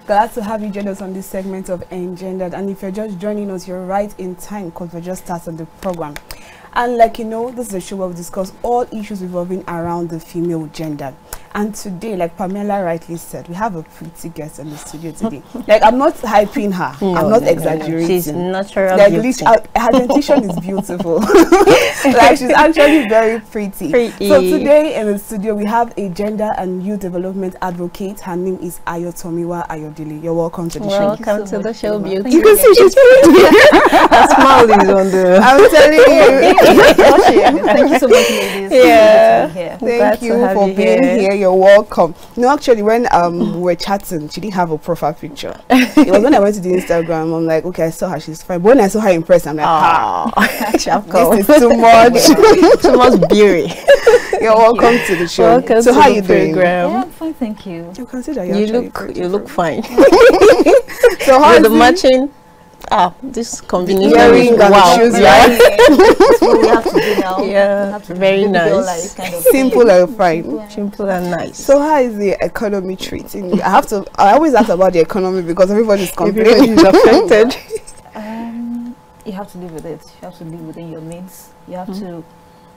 Glad to have you join us on this segment of Engendered. And if you're just joining us, you're right in time because we're just starting the program. And like you know, this is a show where we discuss all issues revolving around the female gender. And today, like Pamela rightly said, we have a pretty guest in the studio today. Like, I'm not hyping her. I'm not exaggerating. She's natural like, beauty. her dentition is beautiful. Like, she's actually very pretty. So today in the studio, we have a gender and youth development advocate. Her name is Ayotomiwa Ayodele. You're welcome to the show. Welcome to the show, beauty. You can see she's pretty. Her smile is on the... I'm telling you. Thank you so much, ladies. Yeah. Thank you for being here. You're welcome. No, actually, when we were chatting, she didn't have a profile picture. It was when I went to the Instagram. I'm like, okay, I saw her, she's fine. But when I saw her in person, I'm like, this is too much. Too much beauty. You're welcome to the show. Welcome so to how the you doing? Yeah, I'm fine, thank you. You consider You look fine. So how with is the matching? This combination. Wow. Shoes, that's what we have to do now. Yeah, very nice. Kind of simple and fine. Yeah. Simple and nice. So how is the economy treating you? I always ask about the economy because everybody's complaining. Everybody's affected. You have to live with it. You have to live within your means. You have to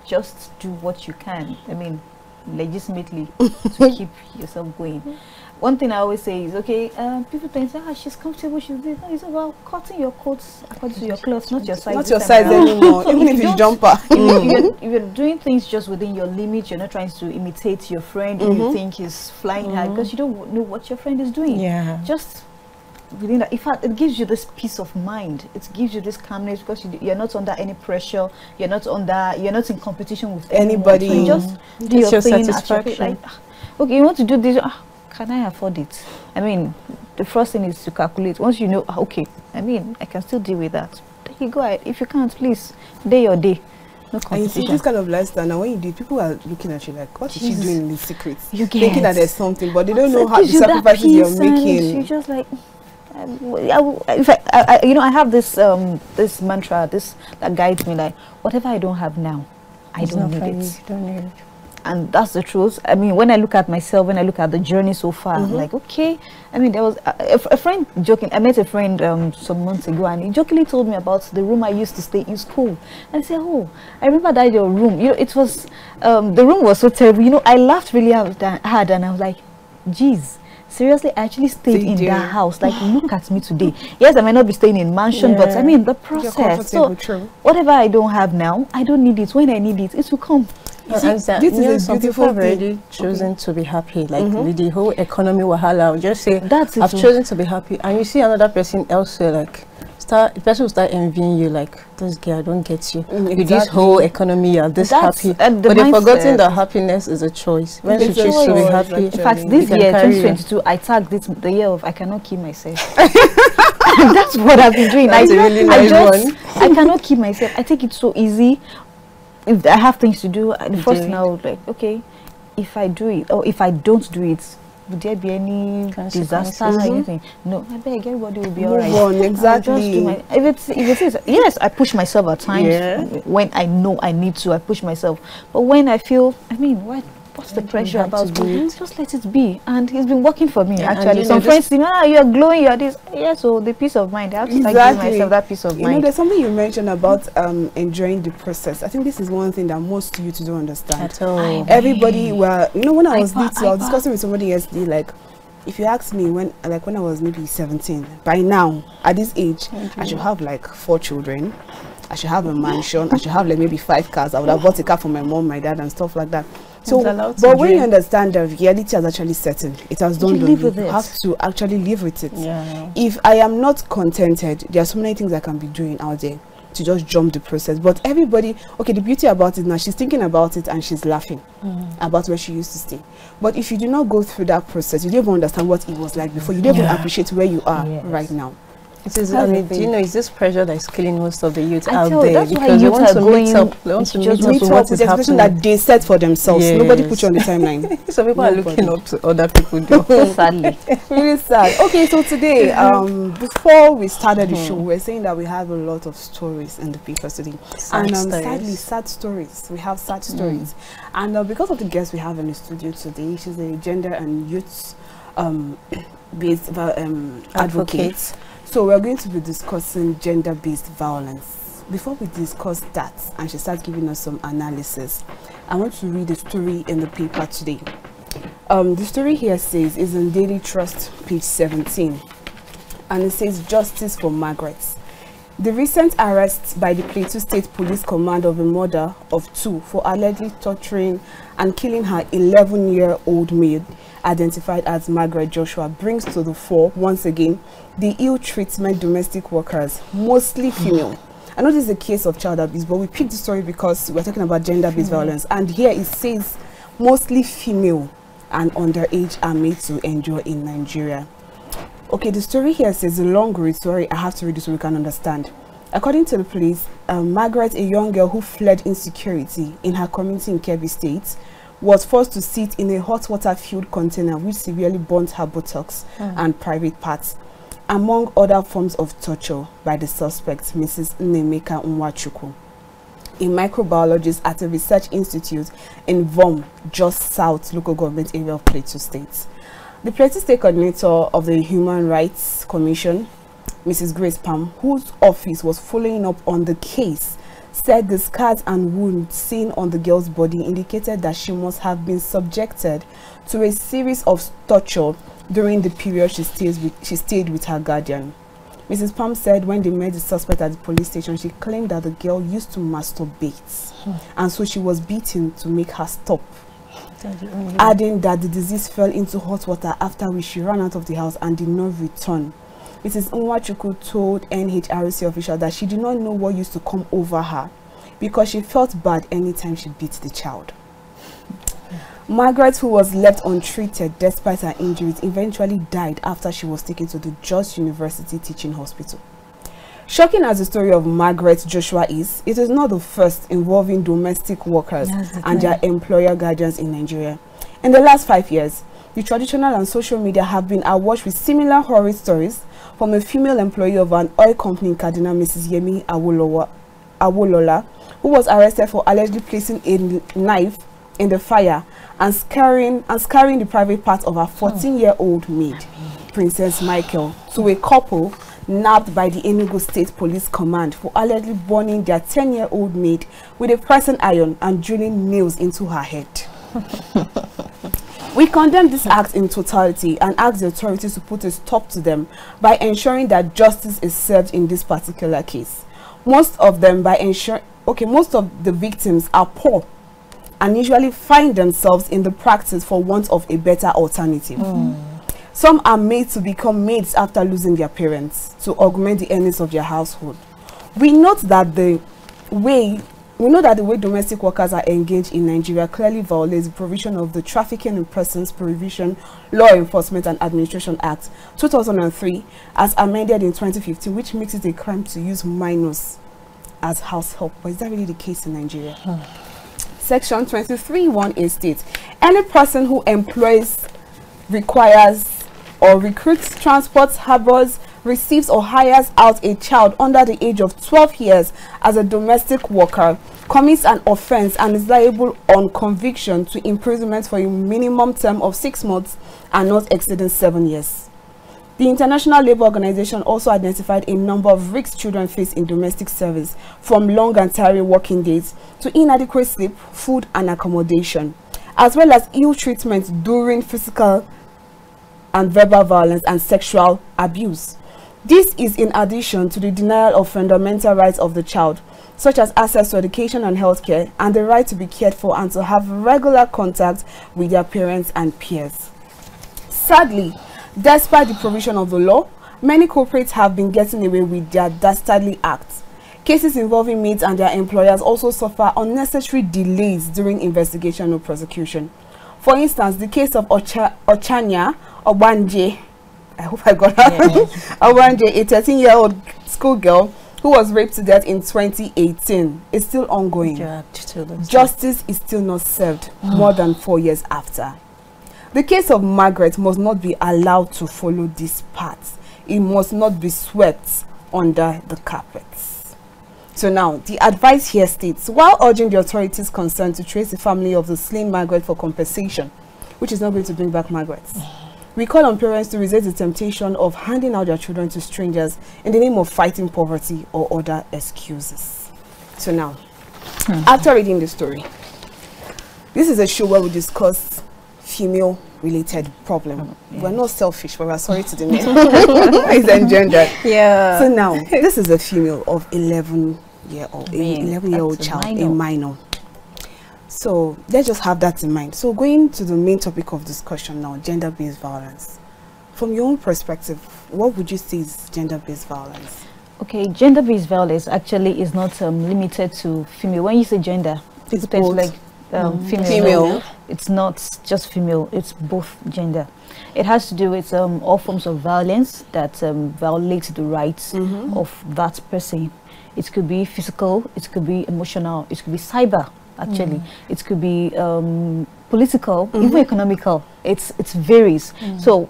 just do what you can. I mean, legitimately to keep yourself going. One thing I always say is, okay, people think, she's comfortable, she's this. No, it's about cutting your coats according to your clothes, not your size. Not your size anymore, even if it's jumper. If you're doing things just within your limit, you're not trying to imitate your friend who you think is flying high because you don't know what your friend is doing. Yeah. Just within that, in fact, it gives you this peace of mind. It gives you this calmness because you're not under any pressure. You're not in competition with anybody. So you just do your thing. Satisfaction. Okay, you want to do this. Can I afford it? I mean, the first thing is to calculate. Once you know, okay, I mean, I can still deal with that. Then you go ahead. If you can't, please, day your day. No competition. And you see this kind of lifestyle now, when you do it, people are looking at you like, what is she doing in the secrets? You get thinking that there's something, but they don't know how the sacrifices you're making. You're just like, I have this this mantra, that guides me, like, whatever I don't have now, I don't need it. And that's the truth. I mean, when I look at myself, when I look at the journey so far, I'm like, okay. I mean, there was a friend joking. I met a friend some months ago, and he jokingly told me about the room I used to stay in school. And I said, oh, I remember that your room. You know, it was the room was so terrible. You know, I laughed really hard, and I was like, geez. Seriously, I actually stayed in that house. Like, look at me today. Yes, I might not be staying in mansion, but I mean the process. So whatever I don't have now, I don't need it. When I need it, it will come. This is a beautiful already chosen to be happy. Like with the whole economy wahala, I'll just say I've chosen to be happy. And you see another person elsewhere, like the person will start envying you, like, this girl, I don't get you. With this whole economy, you're this happy. But they've forgotten that happiness is a choice. When she chooses to be happy. In fact, this year, 2022, I tagged it the year of I cannot keep myself. That's what I've been doing. That's a really nice one. I cannot keep myself. I take it so easy. If I have things to do, the first thing I would like, okay, if I do it or if I don't do it, would there be any disaster or anything? No, I beg, everybody will be alright. Exactly. If it is, yes, I push myself at times when I know I need to. I push myself, but when I feel, I mean, what's the pressure about it? Just let it be. And it's been working for me, actually. Some friends say, you're glowing, you're this. Yeah, so the peace of mind, I have to give myself that peace of mind. You know, there's something you mentioned about enjoying the process. I think this is one thing that most youth don't understand. At all. Everybody, when I was little, I was discussing with somebody yesterday, like, if you ask me when I was maybe 17, by now, at this age, I should have like 4 children. I should have a mansion. I should have like maybe 5 cars. I would have bought a car for my mom, my dad, and stuff like that. So, but when you understand that reality has actually settled, it has done. You have to actually live with it. Yeah. If I am not contented, there are so many things I can be doing out there to just jump the process. But everybody, okay, the beauty about it now, she's thinking about it and she's laughing about where she used to stay. But if you do not go through that process, you don't even understand what it was like before. You don't even appreciate where you are right now. It is, I mean, do you know, it's this pressure that is killing most of the youth out there because they want to meet up. They want to meet up with the expectation that they set for themselves. Nobody put you on the timeline. So people are looking up to other people. Sadly. Really sad. Okay, so today, before we started the show, we're saying that we have a lot of stories in the papers today. And sadly, sad stories. We have sad stories. And because of the guest we have in the studio today, she's a gender and youth based advocates. So we're going to be discussing gender-based violence. Before we discuss that, and she starts giving us some analysis, I want to read a story in the paper today. The story here says, is in Daily Trust, page 17, and it says, Justice for Margaret. The recent arrest by the Plateau State Police Command of a mother of 2 for allegedly torturing and killing her 11-year-old maid, identified as Margaret Joshua, brings to the fore, once again, the ill treatment domestic workers, mostly female. I know this is a case of child abuse, but we picked the story because we're talking about gender-based violence. And here it says, mostly female and underage are made to endure in Nigeria. Okay, the story here says a long read. Sorry, I have to read it so we can understand. According to the police, Margaret, a young girl who fled insecurity in her community in Kebbi State, was forced to sit in a hot water filled container which severely burnt her buttocks and private parts, among other forms of torture, by the suspect, Mrs. Nemeka Nwachukwu, a microbiologist at a research institute in Vom, just south local government area of Plateau State. The Plateau State coordinator of the Human Rights Commission, Mrs. Grace Pam, whose office was following up on the case, said the scars and wounds seen on the girl's body indicated that she must have been subjected to a series of torture during the period she stayed with her guardian. Mrs. Pam said when they met the suspect at the police station, she claimed that the girl used to masturbate, and so she was beaten to make her stop, adding that the disease fell into hot water, after which she ran out of the house and did not return. Mrs. Nwachukwu told NHRC officials that she did not know what used to come over her because she felt bad anytime she beat the child. Margaret, who was left untreated despite her injuries, eventually died after she was taken to the Jos University Teaching Hospital. Shocking as the story of Margaret Joshua is, it is not the first involving domestic workers and their employer guardians in Nigeria. In the last 5 years, the traditional and social media have been awash with similar horror stories from a female employee of an oil company in Kaduna, Mrs. Yemi Awolola, who was arrested for allegedly placing a knife in the fire and scarring the private part of her 14-year-old maid, Princess Michael, to a couple nabbed by the Enugu State Police Command for allegedly burning their 10-year-old maid with a pressing iron and drilling nails into her head. We condemn this act in totality and ask the authorities to put a stop to them by ensuring that justice is served in this particular case. Most of the victims are poor and usually find themselves in the practice for want of a better alternative. Some are made to become maids after losing their parents to augment the earnings of their household. We note that the way domestic workers are engaged in Nigeria clearly violates the provision of the Trafficking in Persons Prohibition Law Enforcement and Administration Act 2003 as amended in 2015, which makes it a crime to use minors as house help. But is that really the case in Nigeria? Section 23(1)(a) states, any person who employs, requires, or recruits, transports, harbors, receives or hires out a child under the age of 12 years as a domestic worker commits an offense and is liable on conviction to imprisonment for a minimum term of 6 months and not exceeding 7 years. The International Labour Organization also identified a number of risks children face in domestic service, from long and tiring working days to inadequate sleep, food and accommodation, as well as ill treatment during physical and verbal violence and sexual abuse. This is in addition to the denial of fundamental rights of the child, such as access to education and healthcare, and the right to be cared for and to have regular contact with their parents and peers. Sadly, despite the provision of the law, many corporates have been getting away with their dastardly acts. Cases involving maids and their employers also suffer unnecessary delays during investigation or prosecution. For instance, the case of Ochanya Obanje, I hope I got that. Obanje, a 13-year-old schoolgirl who was raped to death in 2018, is still ongoing. Justice is still not served more than 4 years after. The case of Margaret must not be allowed to follow this path. It must not be swept under the carpets. So now, the advice here states, while urging the authorities concerned to trace the family of the slain Margaret for compensation, which is not going to bring back Margaret, We call on parents to resist the temptation of handing out their children to strangers in the name of fighting poverty or other excuses. So now, after reading the story, this is a show where we discuss female-related problem. Yes. We're not selfish, but we're sorry to the men. It's engendered. Yeah. So now, this is a female of 11-year-old child, a minor. So let's just have that in mind. So going to the main topic of discussion now, gender-based violence. From your own perspective, what would you say is gender-based violence? Okay, gender-based violence actually is not limited to female. When you say gender, it's both. Like female. It's not just female, it's both gender. It has to do with all forms of violence that violate the rights of that person. It could be physical, it could be emotional, it could be cyber. Actually, it could be political, even economical. It varies. So,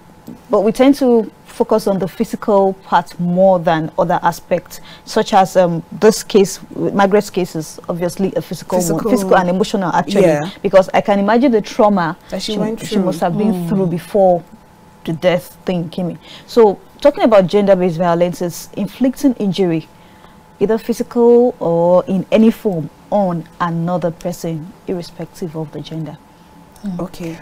but we tend to focus on the physical part more than other aspects, such as this case, Margaret's case is obviously a physical and emotional actually, because I can imagine the trauma that she must have been through before the death thing came in. So, talking about gender-based violence is inflicting injury, either physical or in any form, on another person, irrespective of the gender. Okay.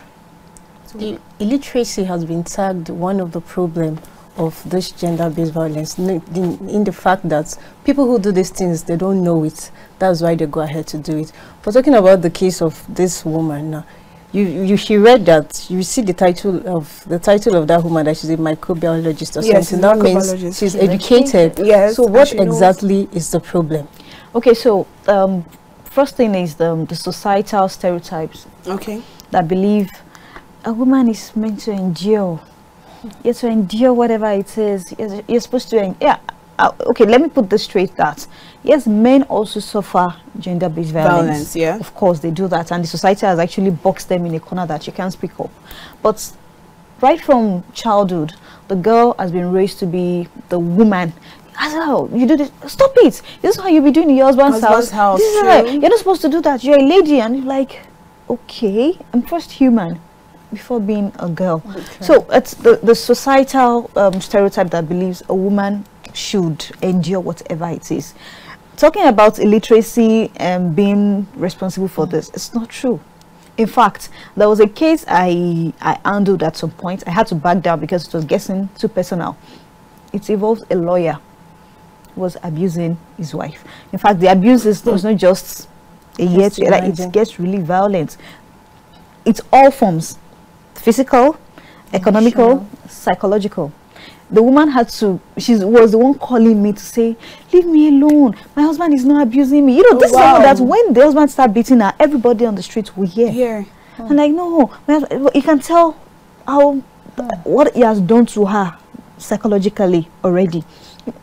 So illiteracy has been tagged one of the problem of this gender-based violence in the fact that people who do these things, they don't know it. That's why they go ahead to do it. But talking about the case of this woman now, she read that, you see the title of that woman, that she's a microbiologist or something. That means she's educated. Yes. So what exactly is the problem? Okay, so first thing is the societal stereotypes. Okay. That believe a woman is meant to endure. You have to endure whatever it is. You're supposed to, okay, let me put this straight that, yes, men also suffer gender-based violence. Yeah. Of course, they do that. And the society has actually boxed them in a corner that you can't speak up. But right from childhood, the girl has been raised to be the woman. As how you do this, stop it. This is how you be doing in your husband's house. This is right. You're not supposed to do that. You're a lady, and you're like, okay, I'm first human before being a girl. Okay. So it's the societal stereotype that believes a woman should endure whatever it is. Talking about illiteracy and being responsible for this, it's not true. In fact, there was a case I handled at some point. I had to back down because it was getting too personal. It involves a lawyer was abusing his wife. In fact, the abuse was not just a year to it gets really violent. It's all forms: physical, economical, psychological. The woman had to, she was the one calling me to say, leave me alone, my husband is not abusing me. You know, this is someone that when the husband started beating her, everybody on the street will hear. And like, no, you can tell how what he has done to her psychologically already.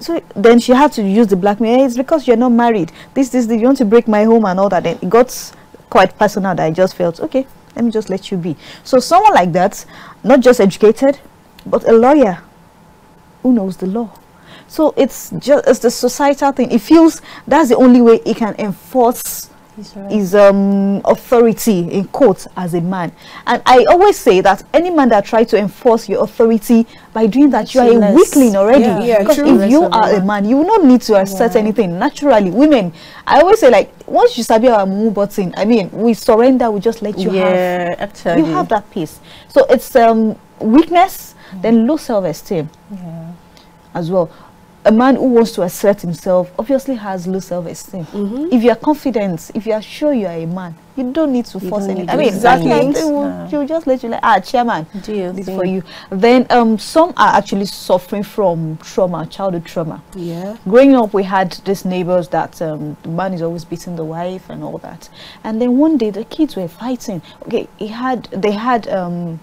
So then she had to use the blackmail. Hey, it's because you're not married. This, you want to break my home and all that. Then it got quite personal that I just felt, okay, let me just let you be. So someone like that, not just educated, but a lawyer who knows the law. So it's the societal thing. It feels that's the only way he can enforce his authority in court as a man. And I always say that any man that tries to enforce your authority, by doing that you are a weakling already. Because if you are a man, you will not need to assert anything. Naturally, women, I always say, like, once you sabi our move button, I mean, we surrender, we just let you have. Actually. You have that peace. So it's weakness, then low self-esteem as well. A man who wants to assert himself obviously has low self-esteem. If you are confident, if you are sure you are a man, you don't need to force anything. I mean, she'll just let you, like, chairman, this for you. Then some are actually suffering from trauma, childhood trauma. Growing up, we had these neighbors that the man is always beating the wife and all that. And then one day the kids were fighting. Okay, they had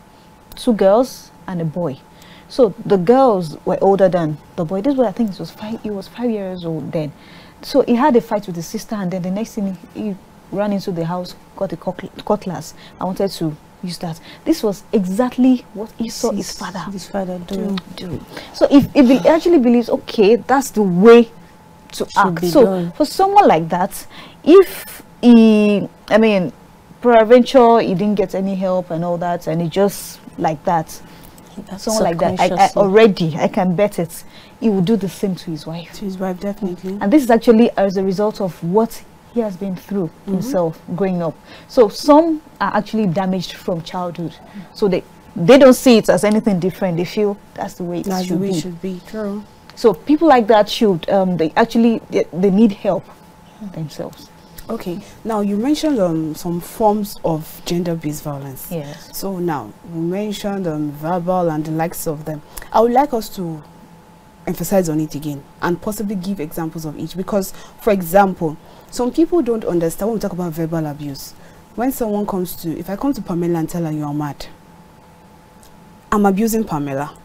2 girls and a boy. So the girls were older than the boy. This was, I think, he was 5 years old then. So he had a fight with his sister, and then the next thing he ran into the house, got a cutlass. I wanted to use that. This was exactly what he saw his father do. So if he actually believes, okay, that's the way to act. So for someone like that, if he, I mean, peradventure he didn't get any help and all that, and he just like that, someone like that, I can bet it, he will do the same to his wife. To his wife, definitely. And this is actually as a result of what he has been through himself growing up. So some are actually damaged from childhood. So they don't see it as anything different. They feel that's the way it should be. True. So people like that should they need help themselves. Okay, now you mentioned some forms of gender-based violence. Yes. So now you mentioned verbal and the likes of them. I would like us to emphasize on it again and possibly give examples of each, because, for example, some people don't understand when we talk about verbal abuse. When someone comes to, if I come to Pamela and tell her you are mad, I'm abusing Pamela.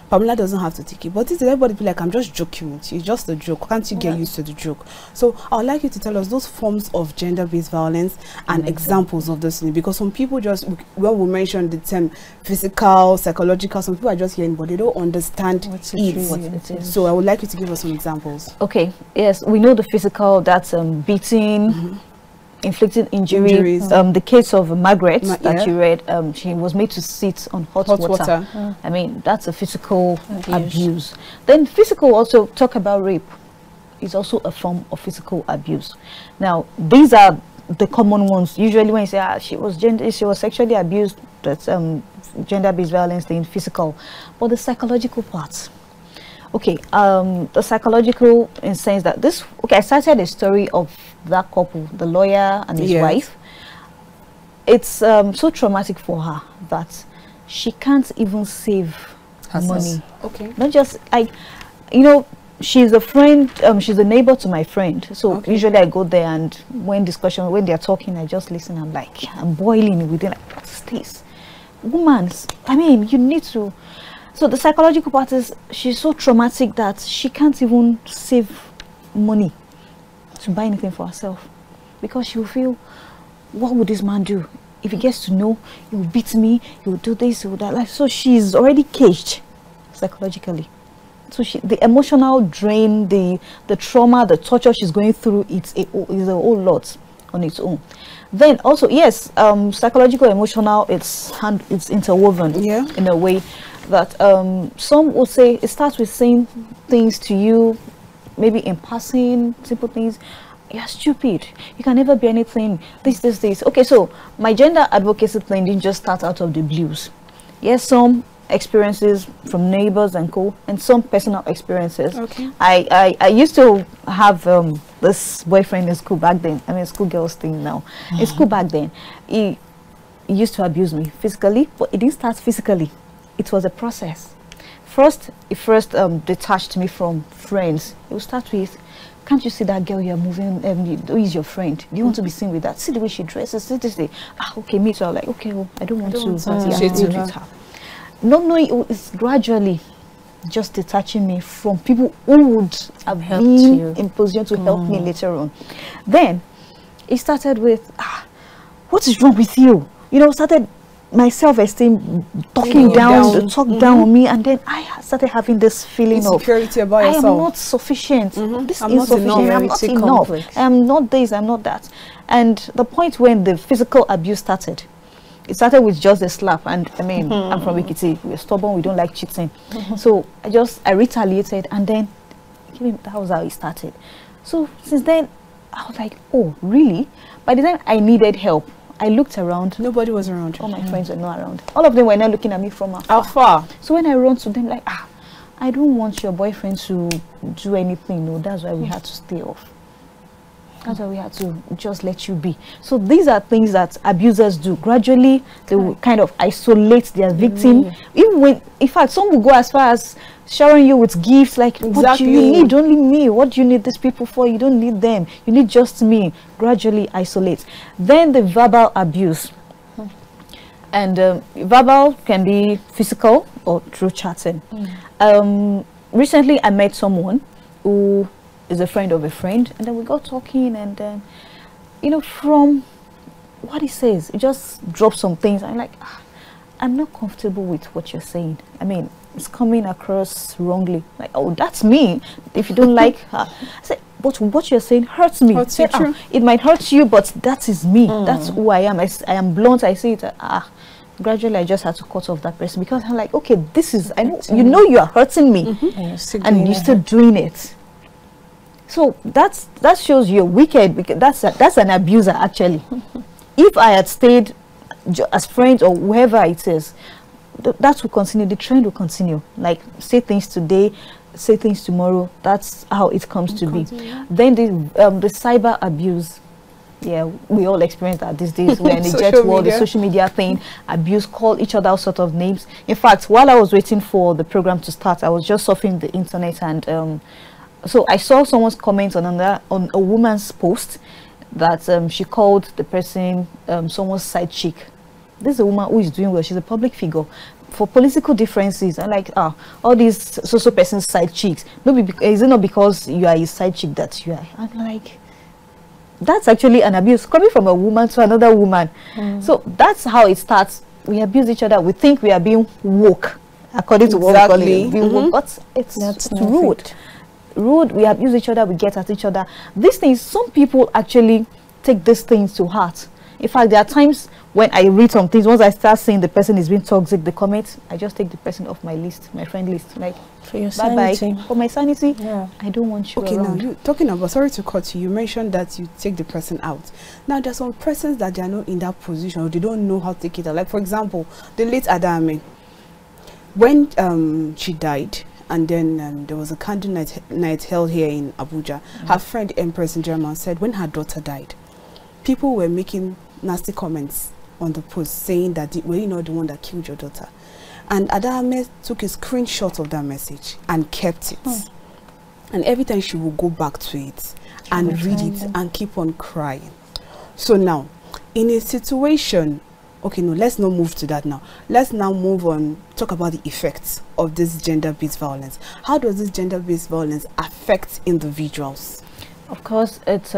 Pamela doesn't have to take it, but it's everybody be like, I'm just joking with you. It's just a joke. Can't you get used to the joke? So I would like you to tell us those forms of gender-based violence and examples of this, because some people just, when we mention the term physical, psychological, some people are just hearing, but they don't understand what it is. So I would like you to give us some examples. Okay. Yes, we know the physical. That's beating. Inflicting injuries. The case of Margaret that you read, she was made to sit on hot water. I mean, that's a physical abuse. Then physical, also talk about rape, is also a form of physical abuse. Now, these are the common ones. Usually when you say she was sexually abused, that's gender-based violence, then physical. But the psychological parts. Okay, the psychological in sense that this, I started a story of that couple, the lawyer and his wife. It's so traumatic for her that she can't even save money. Okay. Not just, she's a friend, she's a neighbor to my friend. So usually I go there, and when they're talking, I just listen. I'm like, I'm boiling within, like, what's this? Woman, I mean, you need to. So the psychological part is she's so traumatic that she can't even save money to buy anything for herself, because she'll feel, what would this man do? If he gets to know, he will beat me, he will do this, he will that. Like, so she's already caged psychologically. So the emotional drain, the trauma, the torture she's going through, is a whole lot on its own. Then also, yes, psychological, emotional, it's interwoven in a way that some will say it starts with saying things to you, maybe in passing, simple things. You're stupid, you can never be anything, this. Okay, so my gender advocacy thing didn't just start out of the blues. Yes, some experiences from neighbors and co, and some personal experiences. Okay. I used to have this boyfriend in school back then. I mean, schoolgirls thing now. In school back then, he used to abuse me physically, but it didn't start physically. It was a process. He first detached me from friends. It will start with, can't you see that girl you're moving? Who is your friend? Do you want to be seen with that? See the way she dresses. See this day. Okay, me too. I'm like, okay, well, I don't want to associate with her. Not knowing, it's gradually just detaching me from people who would have been in position to help me later on. Then it started with, what is wrong with you? Started my self-esteem talking down on me, and then I started having this feeling of insecurity about yourself. I am not sufficient. This is insufficient. I'm not enough. I am not this. I'm not that. And the point when the physical abuse started, it started with just a slap. And I mean, I'm from Ekiti. We're stubborn. We don't like cheating. So I retaliated, and then that was how it started. So since then, I was like, oh, really? By the time I needed help, I looked around. Nobody was around. All my friends were not around. All of them were not looking at me from afar. So when I ran to them, like, I don't want your boyfriend to do anything. No, that's why we had to stay off. That's why we had to just let you be. So these are things that abusers do. Gradually, they will kind of isolate their victim. Even when, in fact, some will go as far as showering you with gifts, like, what do you need? Only me. What do you need these people for? You don't need them. You need just me. Gradually isolate. Then the verbal abuse. And verbal can be physical or through chatting. Recently, I met someone who is a friend of a friend, and then we got talking, and then, from what he says, it just drops some things. I'm like, I'm not comfortable with what you're saying. I mean, it's coming across wrongly. Like, oh, that's me. If you don't like her, I said, but what you're saying hurts me. It might hurt you, but that is me. That's who I am. I am blunt. I say it. gradually I just had to cut off that person, because I'm like, okay, this is, I know, you know, you are hurting me, and you're still doing it. So that shows you're wicked, because that's an abuser actually. If I had stayed as friends or whoever it is, that will continue. The trend will continue. Like, say things today, say things tomorrow. That's how it comes to be. Then the cyber abuse. Yeah, we all experience that these days. We're in the jet world, the social media thing, abuse, call each other all sort of names. In fact, while I was waiting for the program to start, I was just surfing the internet, and so I saw someone's comment on a woman's post that she called the person someone's side chick. This is a woman who is doing well. She's a public figure. For political differences, I'm like, all these social person's side chicks. Is it not because you are his side chick that you are? I'm like, that's actually an abuse coming from a woman to another woman. So that's how it starts. We abuse each other. We think we are being woke, according to what we call it, being woke. But it's rude. Rude. We abuse each other. We get at each other. These things, some people actually take these things to heart. In fact, there are times when I read some things, once I start saying the person is being toxic, the comments, I just take the person off my list, my friend list. Like, for your sanity. Bye-bye. For my sanity, I don't want you around. Now, you talking about, sorry to cut you mentioned that you take the person out. Now, there's some persons that they are not in that position, or they don't know how to take it out. Like, for example, the late Adame, when she died, and then there was a candle night held here in Abuja, her friend Empress in German said when her daughter died, people were making nasty comments on the post saying that were you not the one that killed your daughter? And Adame took a screenshot of that message and kept it. And every time she would go back to it and read it and keep on crying. So now, in a situation, okay, no, let's not move to that now. Let's now move on, talk about the effects of this gender-based violence. How does this gender-based violence affect individuals? Of course, it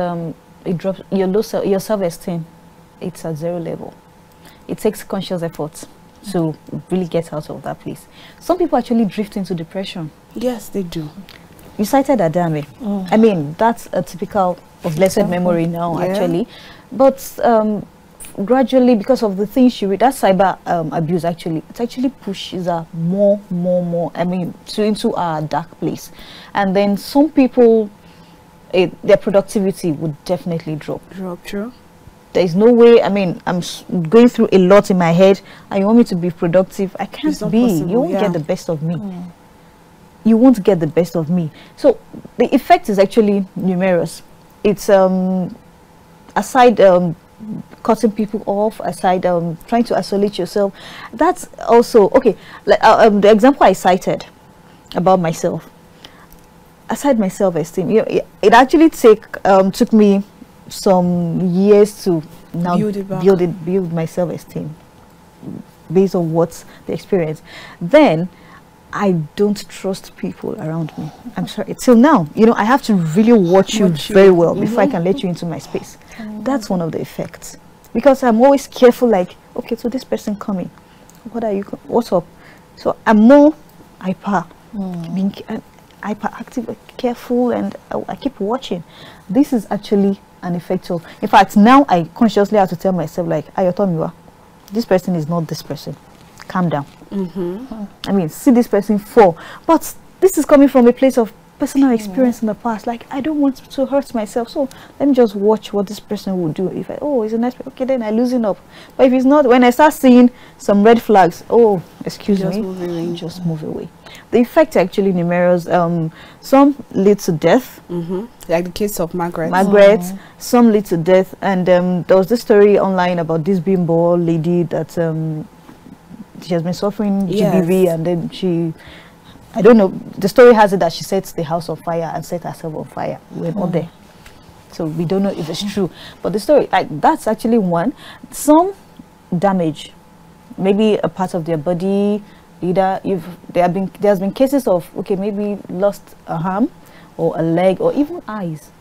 drops your self-esteem. It's at 0 level. It takes conscious effort to really get out of that place. Some people actually drift into depression. Yes, they do. You cited Adame. I mean, that's a typical of blessed memory now, actually. But gradually, because of the things she read, that cyber abuse actually, it actually pushes her more, I mean, into a dark place. And then some people, their productivity would definitely drop. True. There is no way. I mean, I'm going through a lot in my head, and you want me to be productive. I can't be. Possible, you won't get the best of me. You won't get the best of me. So the effect is actually numerous. It's aside cutting people off, aside trying to isolate yourself. That's also okay. Like the example I cited about myself. Aside my self-esteem, you know, it actually took me some years to now build my self-esteem based on what's the experience. Then I don't trust people around me. I'm sorry, till now, you know, I have to really watch you very well before I can let you into my space. That's one of the effects, because I'm always careful, like, okay, so this person coming, what are you, what's up? So I'm more hyperactive, careful, and I keep watching. This is actually an effect of, in fact, now I consciously have to tell myself, like, Ayotomiwa, this person is not this person. Calm down. I mean, see this person fall. But this is coming from a place of personal experience in the past. Like, I don't want to hurt myself, so let me just watch what this person will do. If he's a nice person, okay, then I loosen up. But if he's not, when I start seeing some red flags, excuse me, just move away. The effect actually numerous. Some lead to death, like the case of Margaret. Some lead to death, and there was this story online about this bimbo lady that she has been suffering GBV, and then I don't know, the story has it that she sets the house on fire and set herself on fire. We're not there, so we don't know if it's true. But the story, like, that's actually one. Some damage, maybe a part of their body. Either there's been cases of, okay, maybe lost a arm or a leg or even eyes.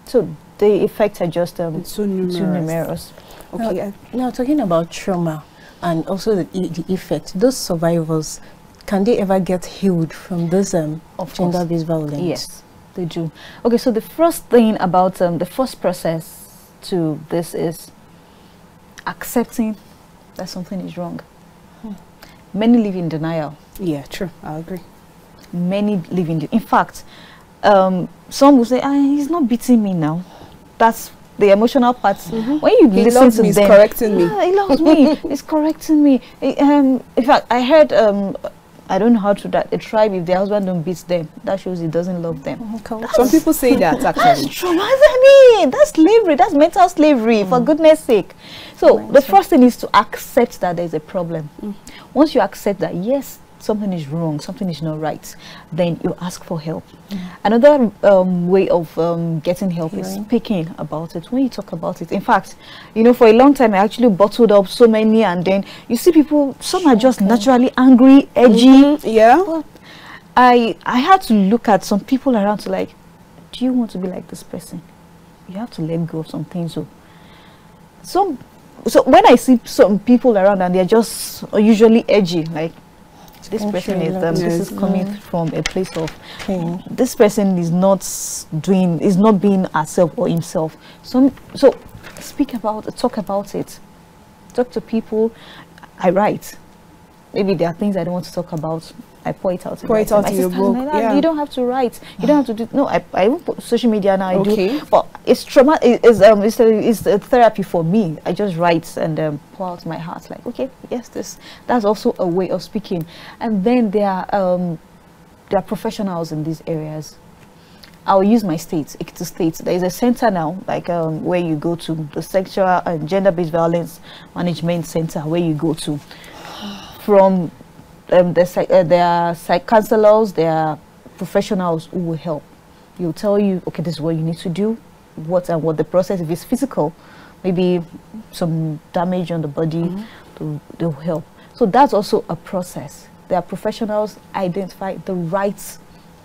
So the effects are just too numerous. Okay. Now talking about trauma and also the effect, those survivors, can they ever get healed from this gender-based violence? Yes, they do. Okay, so the first thing about the first process to this is accepting that something is wrong. Many live in denial. Yeah, true. I agree. Many live in fact, some will say, he's not beating me now. That's the emotional part. When you listen to them, he's correcting me. He loves me. He's correcting me. In fact, I heard, I don't know how to that a tribe, if their husband don't beat them, that shows he doesn't love them. Some people say that actually. That's traumatizing. That's slavery. That's mental slavery, for goodness sake. So the first thing is to accept that there's a problem. Once you accept that, yes, something is wrong, something is not right, then you ask for help. Another way of getting help is speaking about it. When you talk about it, in fact, you know, for a long time I actually bottled up so many, and then you see people, some are just naturally angry, edgy. Yeah. But I had to look at some people around to like, do you want to be like this person? You have to let go of some things. So when I see some people around and they're just usually edgy, like, this person is this is coming from a place of this person is not being herself or himself. So speak about it, talk about it, talk to people. I write. Maybe there are things I don't want to talk about. I pour it out. Pour it out in your book. Yeah. You don't have to write. You don't have to do. No, I even put social media now. I do. But it's trauma. It's a therapy for me. I just write and pour out my heart. Like, okay, yes, that's also a way of speaking. And then there are professionals in these areas. I'll use my state, Ekiti State. There is a center now, like where you go to, the Sexual and Gender-Based Violence Management Center, where you go to from. There are psych counselors, there are professionals who will help. You'll tell you, okay, this is what you need to do, what the process. If it's physical, maybe some damage on the body, they'll help. So that's also a process. There are professionals identify the rights.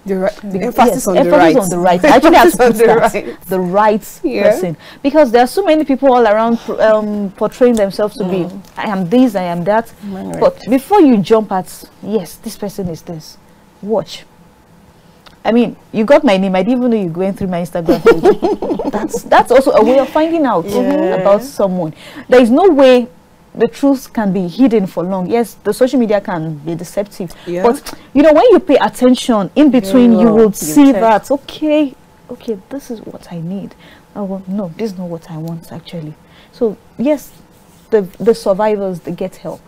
Emphasis on the right. I actually have to put that. The right person. Because there are so many people all around portraying themselves to be, I am this, I am that. But before you jump at, yes, this person is this, watch. I mean, you got my name. I didn't even know you're going through my Instagram page. That's also a way of finding out about someone. There is no way the truth can be hidden for long. Yes, the social media can be deceptive, but you know, when you pay attention in between, you will see that okay, this is what I need. Oh no, this is not what I want actually. So yes, the survivors, they get help.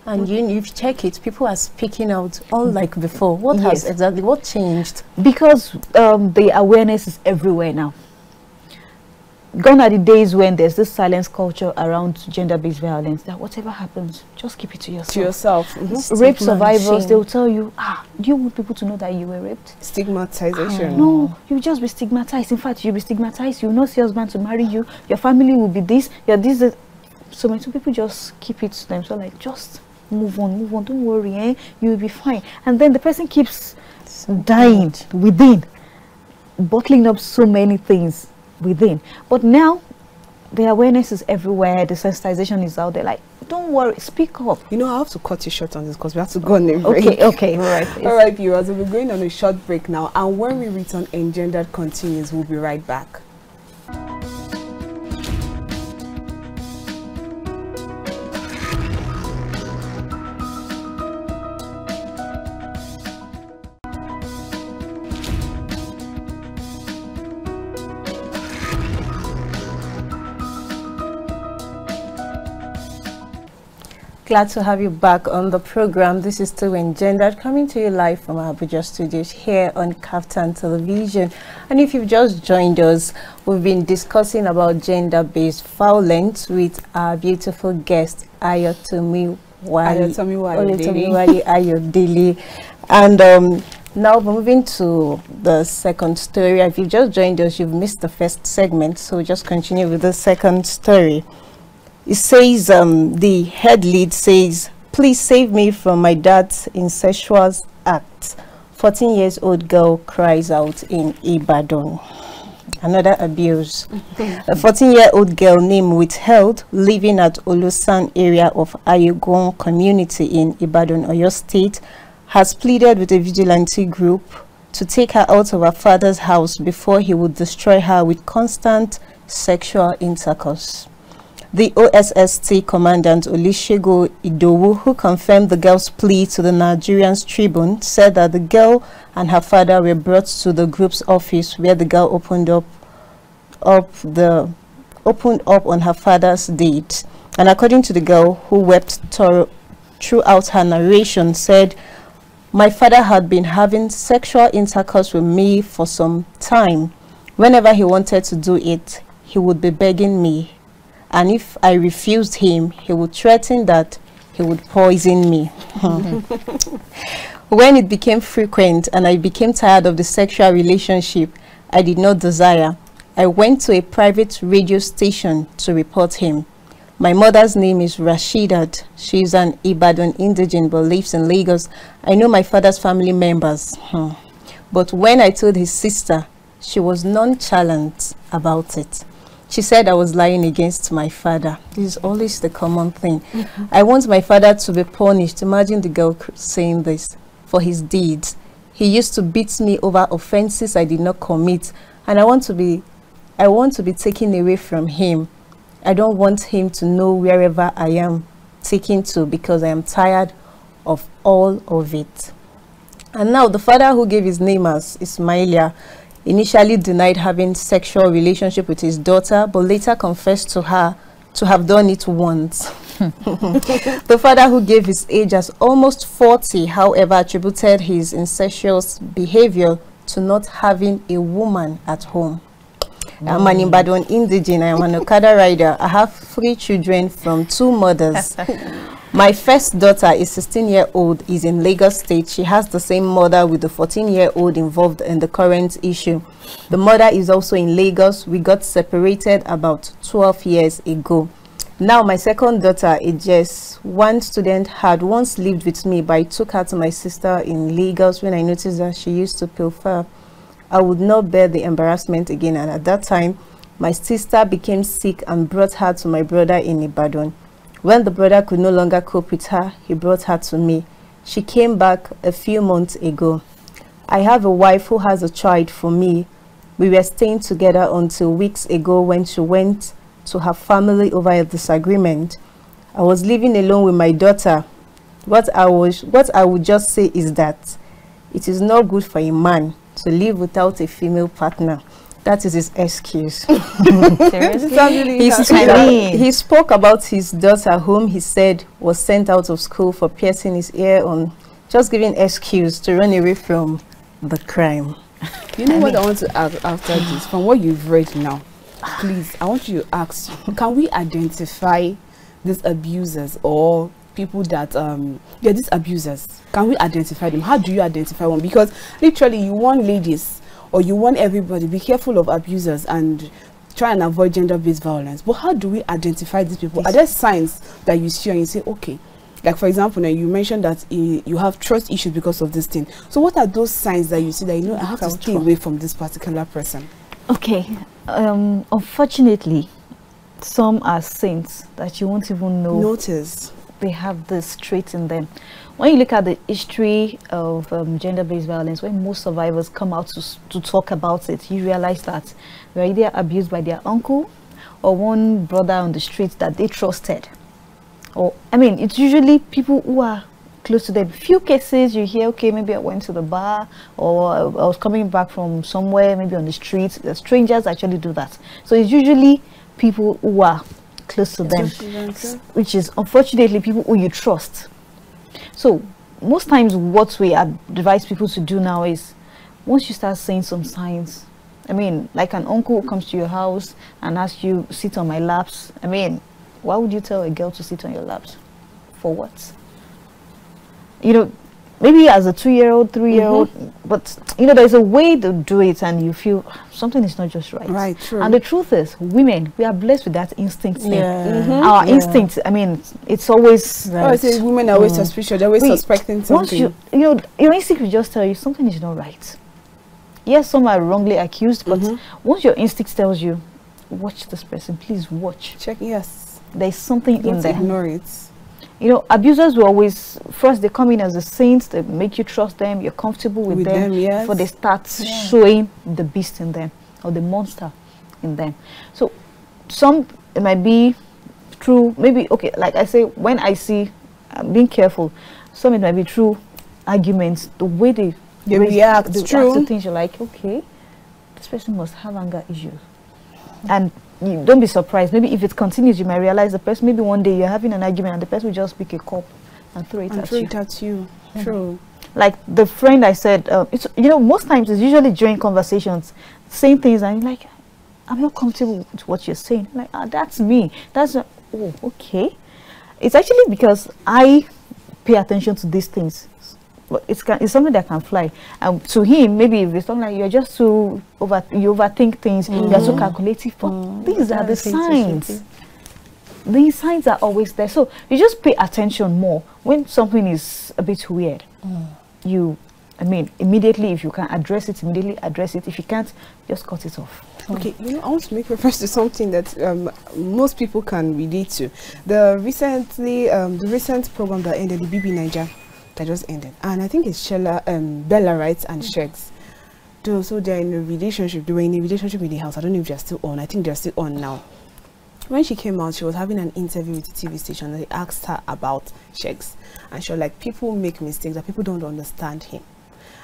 And you check it, people are speaking out all like before. What has exactly, what changed? Because the awareness is everywhere now. Gone are the days when there's this silence culture around gender-based violence, that whatever happens, just keep it to yourself. Rape survivors, they will tell you, do you want people to know that you were raped? Stigmatization. No, you'll just be stigmatized. In fact, you'll be stigmatized. You will not see your husband to marry you. Your family will be this. You're this. So many people just keep it to themselves, like, just move on, don't worry, you'll be fine. And then the person keeps dying within, bottling up so many things within. But now the awareness is everywhere, the sensitization is out there, like, don't worry, speak up. You know, I have to cut you short on this because we have to go on a break. Okay, all right. All right, viewers, we'll be going on a short break now, and when we return, Engendered continues. We'll be right back. Glad to have you back on the program. This is still Engendered, coming to you live from our Abuja studios here on KAFTAN television. And if you've just joined us, we've been discussing about gender-based violence with our beautiful guest, Ayotomiwa Ayodele. And now we're moving to the second story. If you've just joined us, you've missed the first segment, so just continue with the second story. It says, the head lead says, please save me from my dad's incestuous act. 14-year-old girl cries out in Ibadan. Another abuse. A 14-year-old girl named Withheld, living at Olosan area of Ayogon community in Ibadan, Oyo State, has pleaded with a vigilante group to take her out of her father's house before he would destroy her with constant sexual intercourse. The OSST commandant Olusegun Idowu, who confirmed the girl's plea to the Nigerian Tribune, said that the girl and her father were brought to the group's office, where the girl opened up on her father's deed. And according to the girl, who wept throughout her narration, said, "My father had been having sexual intercourse with me for some time. Whenever he wanted to do it, he would be begging me. And if I refused him, he would threaten that he would poison me." When it became frequent and I became tired of the sexual relationship I did not desire, I went to a private radio station to report him. My mother's name is Rashidat. She is an Ibadan indigent but lives in Lagos. I know my father's family members. But when I told his sister, she was nonchalant about it. She said I was lying against my father. This is always the common thing. I want my father to be punished. Imagine the girl saying this, for his deeds. He used to beat me over offenses I did not commit, and I want to be taken away from him. I don't want him to know wherever I am taken to, because I am tired of all of it. And now the father, who gave his name as Ismailia, initially denied having sexual relationship with his daughter, but later confessed to her to have done it once. The father, who gave his age as almost 40, however, attributed his incestuous behavior to not having a woman at home. I'm an Ibadan indigene. I'm an Okada rider. I have 3 children from 2 mothers. My first daughter is 16-year-old, is in Lagos State. She has the same mother with the 14-year-old involved in the current issue. The mother is also in Lagos. We got separated about 12 years ago. Now my second daughter, Ajaero, one student, had once lived with me, but I took her to my sister in Lagos when I noticed that she used to pilfer. I would not bear the embarrassment again, and at that time, my sister became sick and brought her to my brother in Ibadan. When the brother could no longer cope with her, he brought her to me. She came back a few months ago. I have a wife who has a child for me. We were staying together until weeks ago when she went to her family over a disagreement. I was living alone with my daughter. What I would just say is that it is not good for a man to live without a female partner. That is his excuse. He spoke about his daughter, whom he said was sent out of school for piercing his ear on, just giving excuse to run away from the crime. You know what I want to ask after this? From what you've read now, please, I want you to ask, can we identify these abusers or people that these abusers? Can we identify them? How do you identify one? Because literally you want ladies, or you want everybody, be careful of abusers and try and avoid gender-based violence. But how do we identify these people? Are there signs that you see and you say, okay, like for example, now you mentioned that you have trust issues because of this thing. So what are those signs that you see that you know I have to stay away from this particular person? Okay, unfortunately, some are saints that you won't even notice they have this trait in them. When you look at the history of gender-based violence, when most survivors come out to talk about it, you realize that they were either abused by their uncle or one brother on the street that they trusted. Or, I mean, it's usually people who are close to them. Few cases you hear, okay, maybe I went to the bar, or I was coming back from somewhere, maybe on the street. The strangers actually do that. So it's usually people who are close to them, which is unfortunately people who you trust. So most times what we advise people to do now is, once you start seeing some signs, I mean, like an uncle who comes to your house and asks you, sit on my laps. I mean, why would you tell a girl to sit on your laps? For what? You know, maybe as a 2-year-old, 3-year-old, but you know, there's a way to do it and you feel something is not just right. Right, true. And the truth is, women, we are blessed with that instinct thing. Our instinct, I mean, it's always right. Oh, it's women are always suspicious, they're always suspecting something. Once you know, your instinct will just tell you something is not right. Yes, some are wrongly accused, but once your instinct tells you, watch this person, please watch. Check, yes. There's something in there. Ignore it. You know, abusers will always, first they come in as a saint, they make you trust them, you're comfortable with them yes. before they start showing the beast in them or the monster in them. So some, it might be through maybe, okay, like I say, when I see, being careful, some it might be through arguments, the way they react to things, you're like, okay, this person must have anger issues. And you don't be surprised. Maybe if it continues, you might realize the person, maybe one day you're having an argument and the person will just pick a cup and throw it at you. True. Like the friend I said, it's, you know, most times it's usually during conversations, saying things and you're like, I'm not comfortable with what you're saying. Like, that's me. That's, oh, okay. It's actually because I pay attention to these things. But it's something that can fly. And to him, maybe if it's something like you're just too you overthink things, you're too calculative. But these are the signs. These signs are always there. So you just pay attention more when something is a bit weird. I mean, immediately, if you can address it, immediately address it. If you can't, just cut it off. Okay, you know, I want to make reference to something that most people can relate to. The recent program that ended, the BB Niger, that just ended, and I think it's Bella, right, and Shegs. So they're in a relationship. They were in a relationship in the house. I don't know if they're still on. I think they're still on now. When she came out, she was having an interview with the TV station, and they asked her about Shegs, and she was like, people make mistakes, that people don't understand him.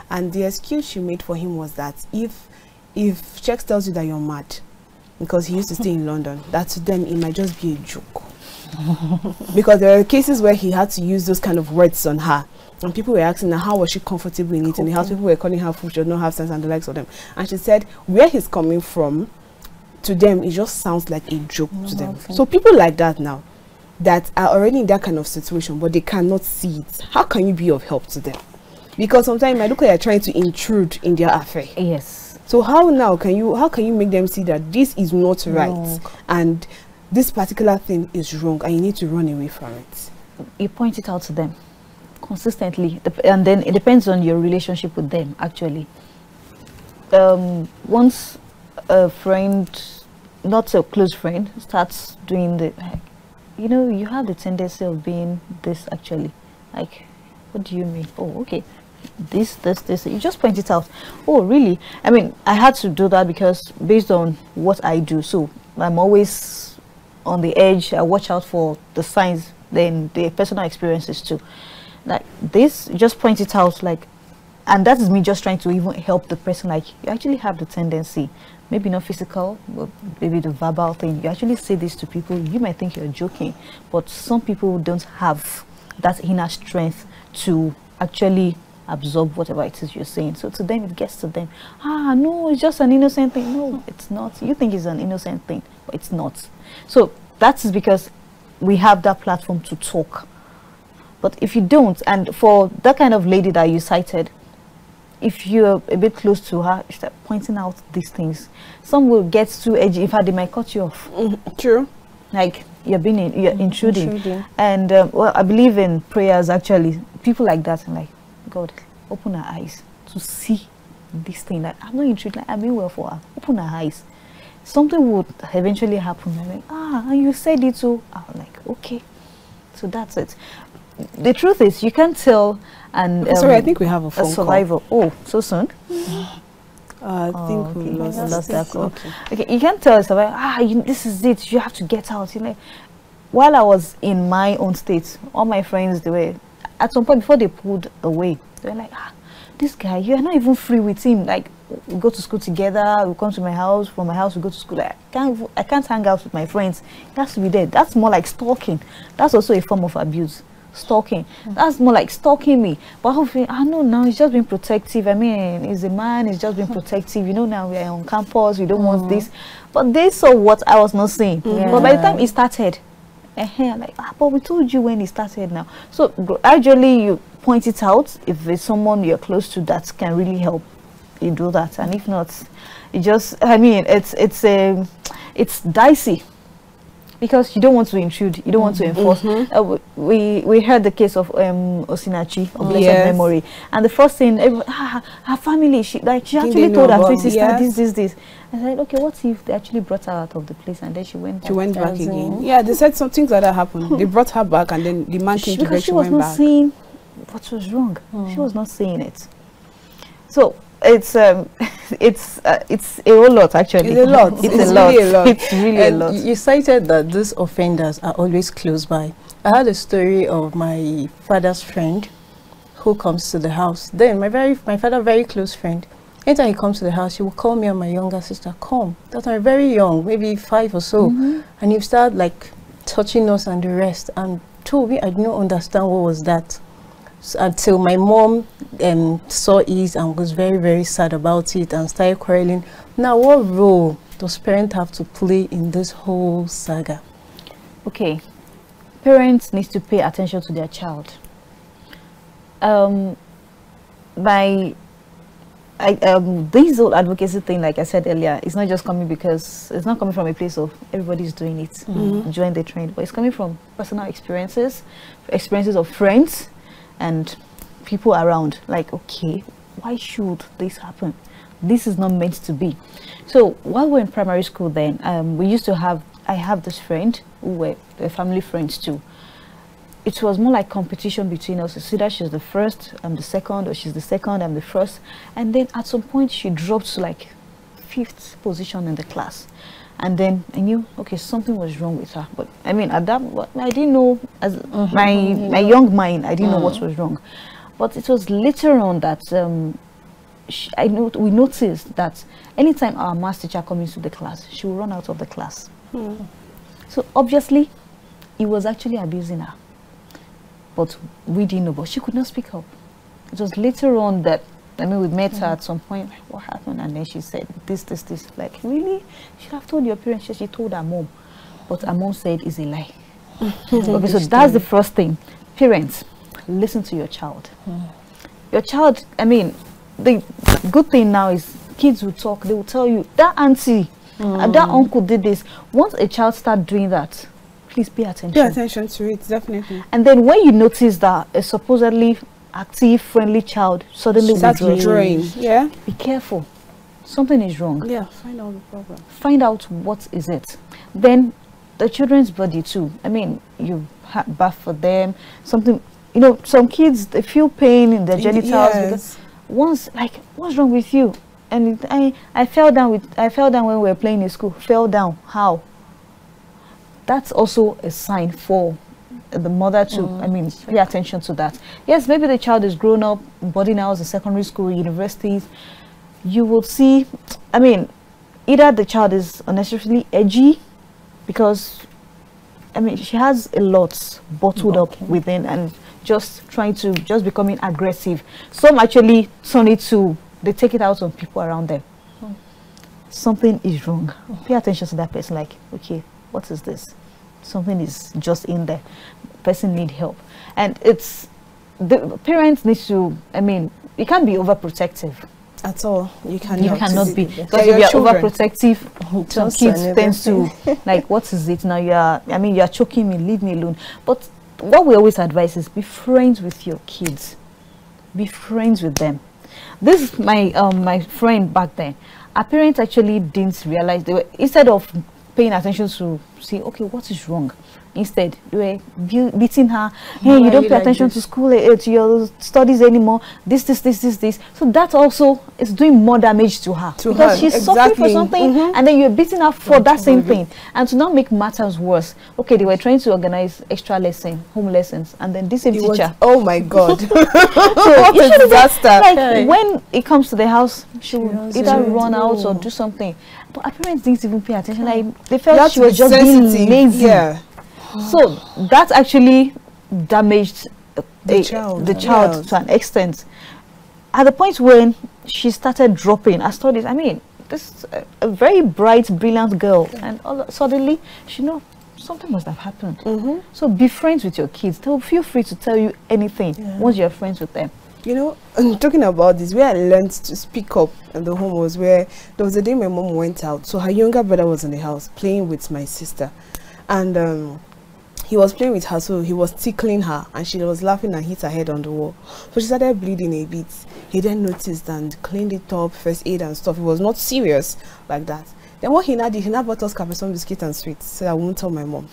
And the excuse she made for him was that if Shegs tells you that you're mad because he used to stay in London, that to them it might just be a joke. Because there are cases where he had to use those kind of words on her, and people were asking her how was she comfortable in it in the house. People were calling her fool, she does not have sense, and the likes of them. And she said where he's coming from, to them it just sounds like a joke to them. So people like that now, that are already in that kind of situation, but they cannot see it, how can you be of help to them? Because sometimes I look like you're trying to intrude in their affair. Yes. So how can you make them see that this is not right and this particular thing is wrong and you need to run away from it? You point it out to them consistently, and then it depends on your relationship with them. Actually, once a friend, not a close friend, starts doing the, you know, you have the tendency of being this actually. Like, what do you mean? Oh, okay. This, you just point it out. Oh, really? I mean, I had to do that because based on what I do, so I'm always on the edge. I watch out for the signs, then the personal experiences too. Like this, just point it out, like, and that is me just trying to even help the person. Like, you actually have the tendency, maybe not physical, but maybe the verbal thing. You actually say this to people. You might think you're joking, but some people don't have that inner strength to actually absorb whatever it is you're saying. So to them, it gets to them. No, it's just an innocent thing. No, it's not. You think it's an innocent thing, but it's not. So that is because we have that platform to talk. But if you don't, and for that kind of lady that you cited, if you're a bit close to her, you start pointing out these things. Some will get too edgy. In fact, they might cut you off. True. Like you're intruding. And well, I believe in prayers. Actually, people like that, and like, God, open her eyes to see this thing. That I'm not intruding. Like, I mean well for her. Open her eyes. Something would eventually happen. I'm like, and you said it too. I'm like, okay. So that's it. The truth is, you can't tell. And sorry, I think we have a phone survivor. Call. Oh, so soon? I think we lost that call. Okay, you can't tell a survivor. This is it. You have to get out. You know, while I was in my own state, all my friends, they were at some point before they pulled away. They were like, this guy, you are not even free with him. Like, we go to school together. We come to my house. From my house, we go to school. Like, I can't hang out with my friends. He has to be there. That's more like stalking. That's also a form of abuse. Stalking. That's more like stalking me. But hopefully, no, now he's just being protective. I mean, he's a man, he's just being protective. You know, now we are on campus, we don't want this. But they saw what I was not saying. But by the time it started, like, but we told you when it started now. So gradually you point it out. If there's someone you're close to that can really help, you do that. And if not, it just, I mean, it's dicey. Because you don't want to intrude, you don't want to enforce. We heard the case of Osinachi of blessed memory, and the first thing, her family, she actually told her twin sister this. I said, okay, what if they actually brought her out of the place and then she went back again? Yeah, they said some things like that happened. They brought her back, and then the man came to her. She was not seeing what was wrong. She was not seeing it. So it's it's a whole lot actually. It's a lot. It's really a lot. It's really a lot. You cited that these offenders are always close by. I had a story of my father's friend who comes to the house. Then my father, very close friend. Anytime he comes to the house, he will call me and my younger sister, come. That time very young, maybe 5 or so. And he started like touching us and the rest. And told me I didn't understand what was that. So, until my mom saw it and was very, very sad about it and started quarreling. Now, what role does parents have to play in this whole saga? Okay, parents need to pay attention to their child. This whole advocacy thing, like I said earlier, it's not just coming because it's not coming from a place of everybody's doing it, join the trend, but it's coming from personal experiences of friends and people around. Like, okay, why should this happen? This is not meant to be. So while we're in primary school, then I have this friend who were family friends too. It was more like competition between us. It's either she's the first, I'm the second, or she's the second, I'm the first. And then at some point she dropped to like 5th position in the class. And then I knew, okay, something was wrong with her. But I mean, at that, I didn't know, as my young mind, I didn't know what was wrong. But it was later on that we noticed that anytime our maths teacher comes into the class, she will run out of the class. So obviously, he was actually abusing her. But we didn't know, but she could not speak up. It was later on that, I mean, we met her at some point, like, what happened? And then she said, this. Like, really? She should have told your parents. She told her mom. But her mom said, it's a lie. Okay, so that's the first thing. Parents, listen to your child. Your child, I mean, the good thing now is kids will talk. They will tell you, that auntie, that uncle did this. Once a child starts doing that, please pay attention. Pay attention to it, definitely. And then when you notice that a supposedly active, friendly child suddenly withdrawing, yeah, be careful. Something is wrong. Yeah, find out the problem. Find out what is it. Then the children's body too. I mean, you bath for them. Something, you know, some kids, they feel pain in their genitals. Because once, like, what's wrong with you? And I fell down when we were playing in school. Fell down. How? That's also a sign for the mother to, I mean, pay attention to that. Yes, maybe the child is grown up, boarding house, in secondary school, universities. You will see, I mean, either the child is unnecessarily edgy because, I mean, she has a lot bottled up within and just becoming aggressive. Some actually turn it to, they take it out on people around them. Something is wrong. Pay attention to that person, like, okay, what is this? Something is just in there. Person need help. And it's, the parents need to, I mean, you can't be overprotective. At all. You cannot. You cannot be. Because if you are overprotective, some kids tend to, like, what is it now? You are choking me, leave me alone. But what we always advise is be friends with your kids. Be friends with them. This is my friend back then. Our parents actually didn't realize, they were, instead of paying attention to see, okay, what is wrong? Instead, they were beating her. Hey, you don't pay attention to school, to your studies anymore. This. So that also is doing more damage to her. Because she's suffering for something, and then you're beating her for that same thing. And to not make matters worse, okay, they were trying to organize extra home lessons, and then this same teacher. Oh my God! So what a disaster! Like when it comes to the house, she will either run out or do something. But our parents didn't even pay attention. Like they felt she was just being lazy. Yeah. So that actually damaged the child to an extent. At the point when she started dropping her studies, I mean, this a very bright, brilliant girl, and suddenly she know something must have happened. So be friends with your kids. They'll feel free to tell you anything once you're friends with them. You know, talking about this, where I learned to speak up in the home was where there was a day my mom went out. So her younger brother was in the house playing with my sister, and he was playing with her, so he was tickling her, and she was laughing and hit her head on the wall. So she started bleeding a bit. He then noticed and cleaned it up, first aid and stuff. It was not serious like that. Then what he now did, he now bought us Capri-Sun biscuit and sweets, so I won't tell my mom.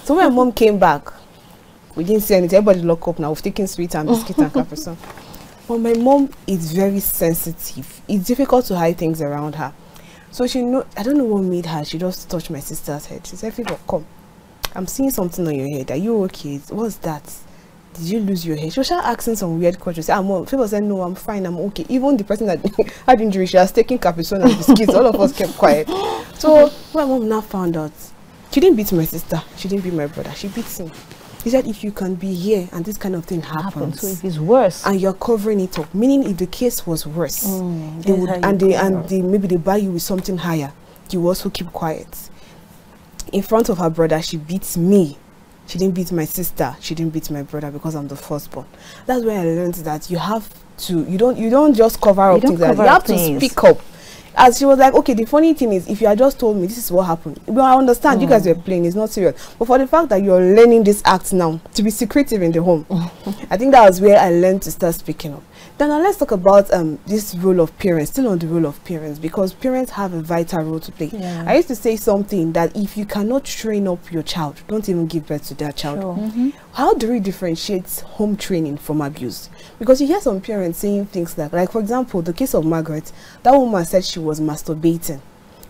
So when my mom came back, we didn't see anything. Everybody locked up now. We've taken sweets and biscuit and Capri-Sun. But my mom is very sensitive. It's difficult to hide things around her. So I don't know what made her. She just touched my sister's head. She said, "Favor, come. I'm seeing something on your head. Are you okay? What's that? Did you lose your hair?" She was asking some weird questions. Favor said, "No, I'm fine. I'm okay." Even the person that had injury, she was taking capsule and biscuits. All of us kept quiet. So my mom now found out. She didn't beat my sister. She didn't beat my brother. She beats him. He said, if you can be here and this kind of thing happens, so if it's worse, and you're covering it up, meaning if the case was worse, they would maybe they buy you with something higher, you also keep quiet. In front of her brother, she beats me. She didn't beat my sister. She didn't beat my brother because I'm the firstborn. That's when I learned that you have to. You don't just cover up things. You have to speak up. As she was like, okay, the funny thing is, if you had just told me this is what happened, well, I understand you guys were playing, it's not serious. But for the fact that you're learning this act now to be secretive in the home, I think that was where I learned to start speaking up. Then now let's talk about this role of parents, still on the role of parents, because parents have a vital role to play. Yeah. I used to say something that if you cannot train up your child, don't even give birth to that child. Sure. How do we differentiate home training from abuse? Because you hear some parents saying things like for example, the case of Margaret, that woman said she was masturbating.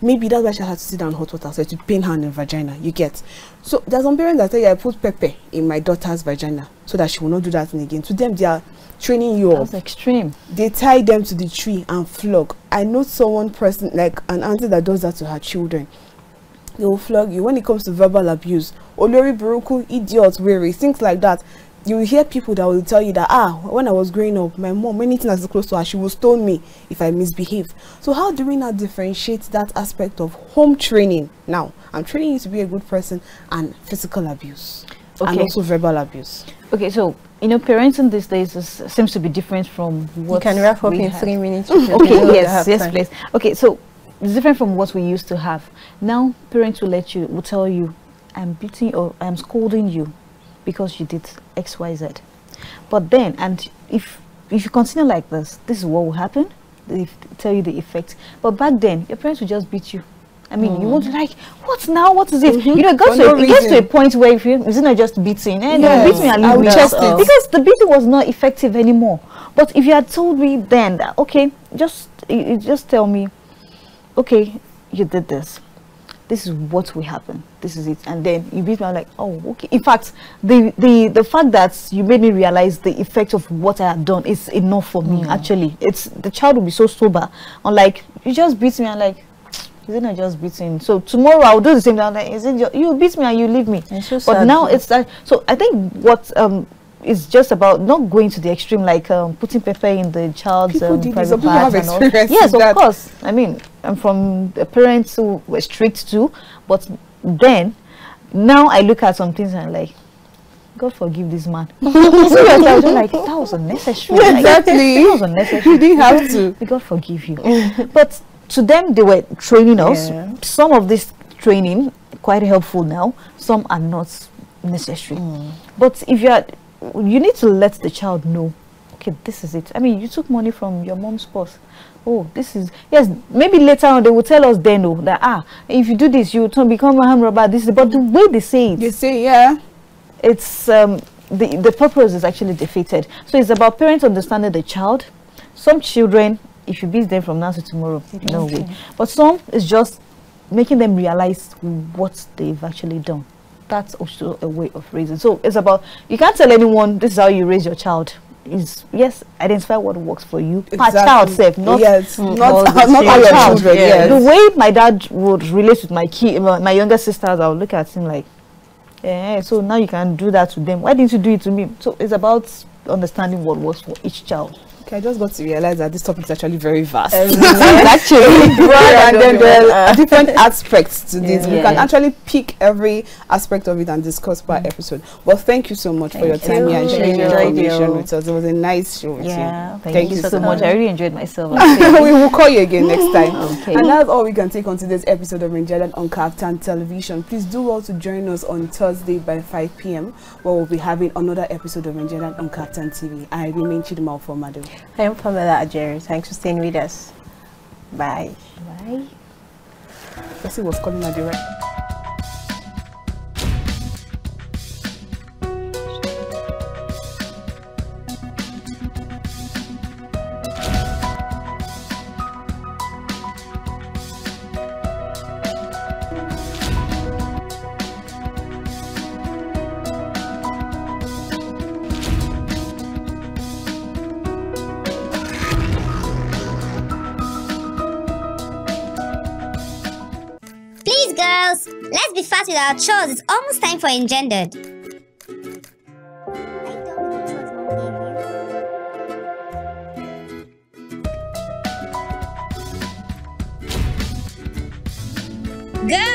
Maybe that's why she had to sit down in hot water so to pain her in the vagina, you get. So there's some parents that say, I put pepper in my daughter's vagina so that she will not do that thing again. To them, they are training you up. That's extreme. They tie them to the tree and flog. I know someone present, like an auntie that does that to her children. They will flog you. When it comes to verbal abuse, Olori Buruku, idiot, weary, things like that. You will hear people that will tell you that, when I was growing up, my mom, anything that's close to her, she will stone me if I misbehave. So how do we now differentiate that aspect of home training? Now, I'm training you to be a good person and physical abuse and also verbal abuse. Okay, so, parenting these days seems to be different from what you can wrap up in 3 minutes. Okay, yes, please. Okay, so it's different from what we used to have. Now, parents will tell you, I'm beating or I'm scolding you because you did XYZ. But then, and if you continue like this is what will happen. They tell you the effect. But back then, your parents would just beat you. I mean, you won't like, what now? What is it? It gets to a point where if it's not just beating, beat me and leave me. Because the beating was not effective anymore. But if you had told me then that, okay, just tell me, okay, you did this. This is what will happen. This is it. And then you beat me, I'm like, oh, okay. In fact, the fact that you made me realize the effect of what I had done is enough for me, actually. The child will be so sober. Unlike, you just beat me, I'm like, is it not just beating? So tomorrow I'll do the same thing. I'm like, is it you beat me and you leave me? So but now it's that. So I think what is just about not going to the extreme, like putting pepper in the child's private parts and all. Yes, of course. I mean, I'm from parents who were strict too, but then now I look at some things and I'm like, God forgive this man. Seriously, I was like, that was unnecessary. Exactly. That was unnecessary. You didn't have to. God forgive you. But to them, they were training us. Some of this training quite helpful now. Some are not necessary. But if you need to let the child know, okay, this is it. I mean, you took money from your mom's purse. Oh, this is, yes, maybe later on they will tell us then, that if you do this, you will become a hand robber. This is, but the way they say it, they say, it's the purpose is actually defeated. So it's about parents understanding the child. Some children, if you beat them from now to tomorrow, no way. But some is just making them realize what they've actually done. That's also a way of raising. So it's about, you can't tell anyone this is how you raise your child. Yes, identify what works for you. Exactly. My child self, not not our children. Yes. The way my dad would relate with my younger sisters, I would look at him like, so now you can do that to them. Why didn't you do it to me? So it's about understanding what works for each child. Okay, I just got to realize that this topic is actually very vast. Actually, and then there are different aspects to this. We can actually pick every aspect of it and discuss per episode. But thank you so much for your time here and sharing your information with us. It was a nice show with you. Thank you so much. I really enjoyed myself. We will call you again next time. And that's all we can take on today's episode of ENGENDERED on KAFTAN Television. Please do well to join us on Thursday by 5 p.m. where we'll be having another episode of ENGENDERED on KAFTAN TV. I remain Chidinma Ufomadu. I am Pamela Ajaero. Thanks for staying with us. Bye. Bye. Jesse was calling her direct. chores. Let's be fast with our chores. It's almost time for Engendered. Go!